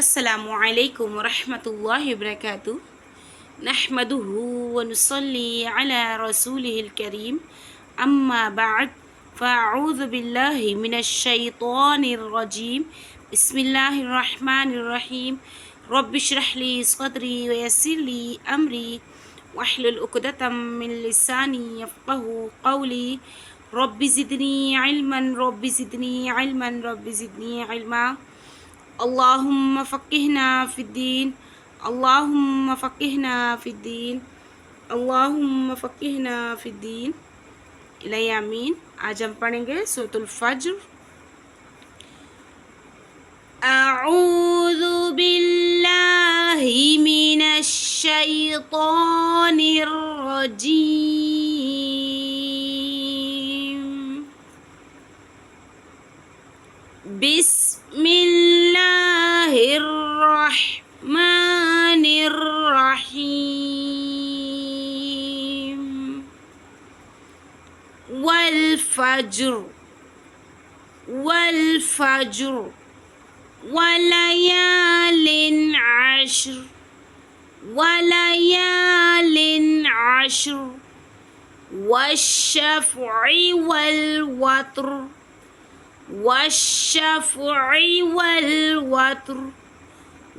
আসসালামু আলাইকুম রহমতুল্লাহি বরকাতু নাহমাদুহু ওয়া নুসাল্লি আলা রাসূলিহিল কারীম আম্মা বা'দ ফাআউযু বিল্লাহি মিনাশ শাইতানির রাজীম বিসমিল্লাহির রহমানির রহিম রব্বি ইশরাহ লি সাদরি ওয়া ইয়াসসির লি আমরি ওয়াহলুল উকদাতাম মিন লিসানি ইয়াফকাহু কওলি রব্বি জিদনি ইলমান اللهم فقهنا في الدين اللهم فقهنا في الدين اللهم فقهنا في الدين इलाही आमीन। आज हम पढ़ेंगे सूरतुल फज्र। أعوذ بالله من الشيطان الرجيم بسم الله الرحمن الرحيم والفجر وليال عشر والشفع والوتر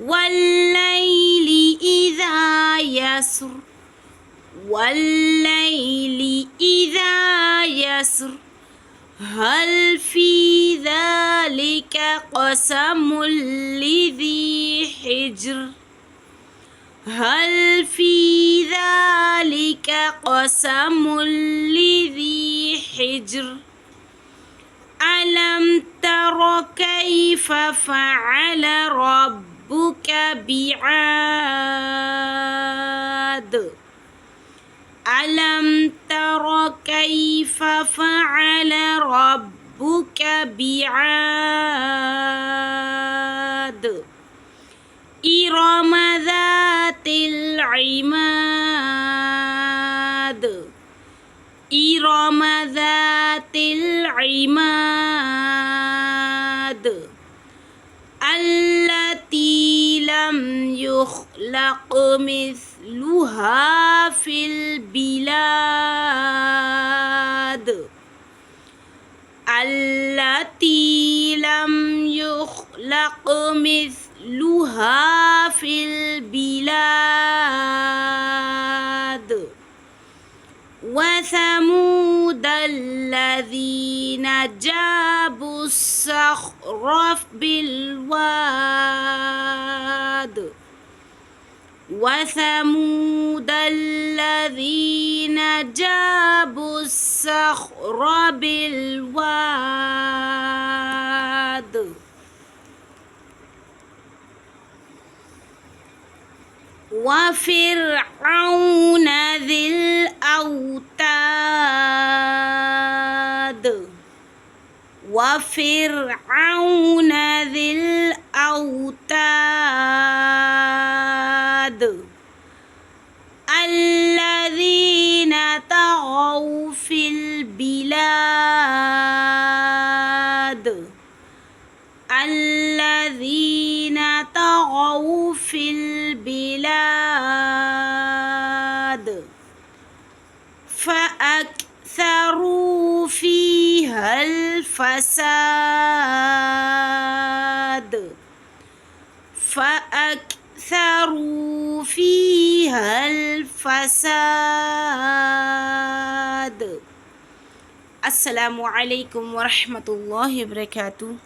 والليل إذا يسر هل في ذلك قسم لذي حجر ألم تر كيف فعل ربك بعاد ألم تر كيف فعل ربك بعاد إرم ذات العماد التي لم يخلق مثلها في البلاد وثمود الذين جابوا الصخر بالواد وفرعون ذي الأوتاد الذين طغوا في البلاد فأكثروا فيها الفساد السلام عليكم ورحمة الله وبركاته।